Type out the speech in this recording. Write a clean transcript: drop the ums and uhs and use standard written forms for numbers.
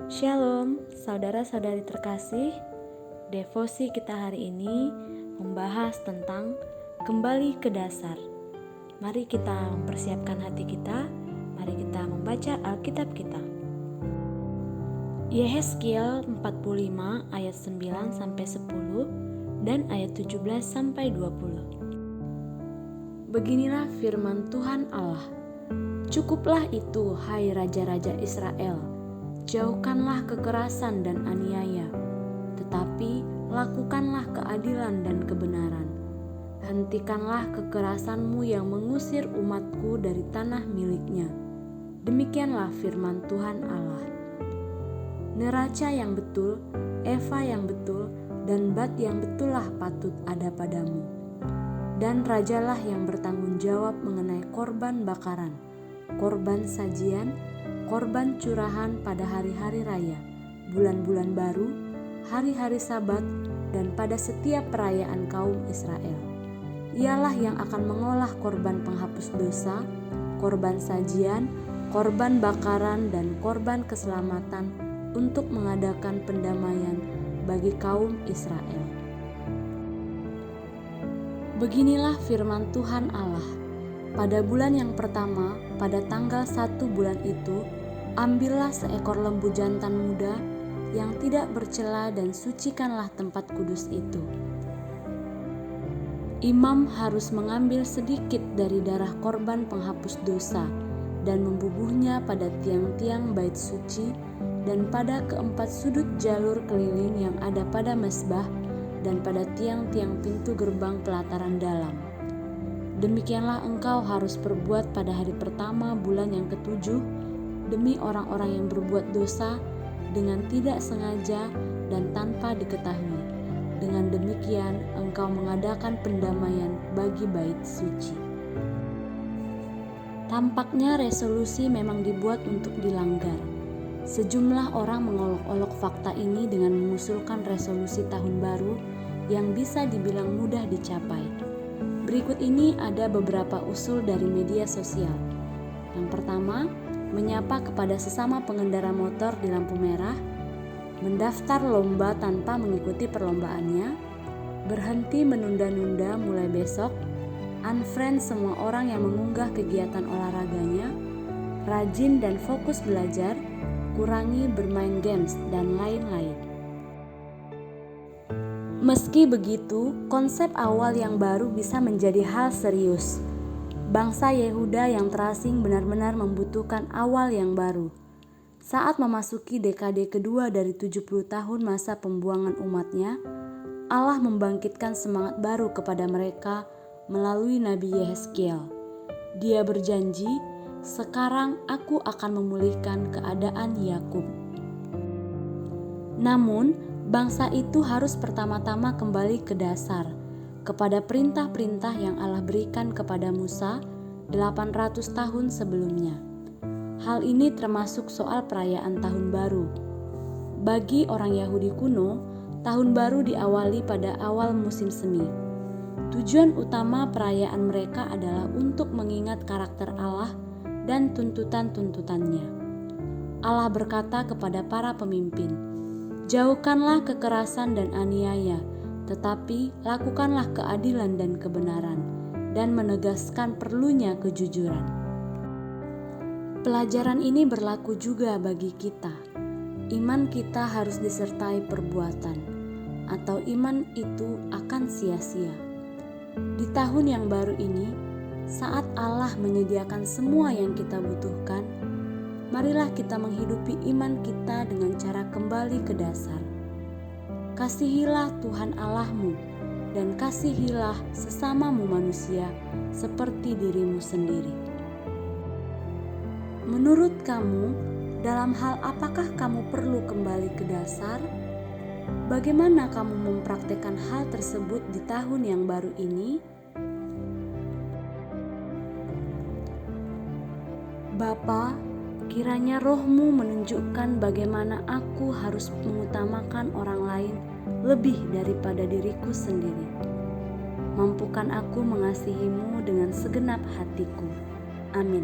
Shalom, saudara-saudari terkasih. Devosi kita hari ini membahas tentang kembali ke dasar. Mari kita mempersiapkan hati kita, mari kita membaca Alkitab kita. Yehezkiel 45 ayat 9 sampai 10 dan ayat 17 sampai 20. Beginilah firman Tuhan Allah. Cukuplah itu, hai raja-raja Israel. Jauhkanlah kekerasan dan aniaya, tetapi lakukanlah keadilan dan kebenaran. Hentikanlah kekerasanmu yang mengusir umatku dari tanah miliknya. Demikianlah firman Tuhan Allah. Neraca yang betul, eva yang betul, dan bat yang betullah patut ada padamu. Dan rajalah yang bertanggung jawab mengenai korban bakaran, korban sajian, korban curahan pada hari-hari raya, bulan-bulan baru, hari-hari Sabat, dan pada setiap perayaan kaum Israel. Ialah yang akan mengolah korban penghapus dosa, korban sajian, korban bakaran, dan korban keselamatan untuk mengadakan pendamaian bagi kaum Israel. Beginilah firman Tuhan Allah. Pada bulan yang pertama, pada tanggal 1 bulan itu, ambillah seekor lembu jantan muda yang tidak bercela dan sucikanlah tempat kudus itu. Imam harus mengambil sedikit dari darah korban penghapus dosa dan membubuhnya pada tiang-tiang bait suci dan pada keempat sudut jalur keliling yang ada pada mezbah dan pada tiang-tiang pintu gerbang pelataran dalam. Demikianlah engkau harus perbuat pada hari pertama bulan yang ketujuh demi orang-orang yang berbuat dosa dengan tidak sengaja dan tanpa diketahui. Dengan demikian engkau mengadakan pendamaian bagi bait suci. Tampaknya resolusi memang dibuat untuk dilanggar. Sejumlah orang mengolok-olok fakta ini dengan mengusulkan resolusi tahun baru yang bisa dibilang mudah dicapai. Berikut ini ada beberapa usul dari media sosial. Yang pertama, menyapa kepada sesama pengendara motor di lampu merah, mendaftar lomba tanpa mengikuti perlombaannya, berhenti menunda-nunda mulai besok, unfriend semua orang yang mengunggah kegiatan olahraganya, rajin dan fokus belajar, kurangi bermain games, dan lain-lain. Meski begitu, konsep awal yang baru bisa menjadi hal serius. Bangsa Yehuda yang terasing benar-benar membutuhkan awal yang baru. Saat memasuki dekade kedua dari 70 tahun masa pembuangan umatnya, Allah membangkitkan semangat baru kepada mereka melalui Nabi Yehezkiel. Dia berjanji, "Sekarang aku akan memulihkan keadaan Yakub." Namun, bangsa itu harus pertama-tama kembali ke dasar, kepada perintah-perintah yang Allah berikan kepada Musa 800 tahun sebelumnya. Hal ini termasuk soal perayaan Tahun Baru. Bagi orang Yahudi kuno, Tahun Baru diawali pada awal musim semi. Tujuan utama perayaan mereka adalah untuk mengingat karakter Allah dan tuntutan-tuntutannya. Allah berkata kepada para pemimpin, "Jauhkanlah kekerasan dan aniaya, tetapi lakukanlah keadilan dan kebenaran, dan menegaskan perlunya kejujuran." Pelajaran ini berlaku juga bagi kita. Iman kita harus disertai perbuatan, atau iman itu akan sia-sia. Di tahun yang baru ini, saat Allah menyediakan semua yang kita butuhkan, marilah kita menghidupi iman kita dengan cara kembali ke dasar. Kasihilah Tuhan Allahmu dan kasihilah sesamamu manusia seperti dirimu sendiri. Menurut kamu, dalam hal apakah kamu perlu kembali ke dasar? Bagaimana kamu mempraktekkan hal tersebut di tahun yang baru ini? Bapa, kiranya Roh-Mu menunjukkan bagaimana aku harus mengutamakan orang lain lebih daripada diriku sendiri. Mampukan aku mengasihi-Mu dengan segenap hatiku. Amin.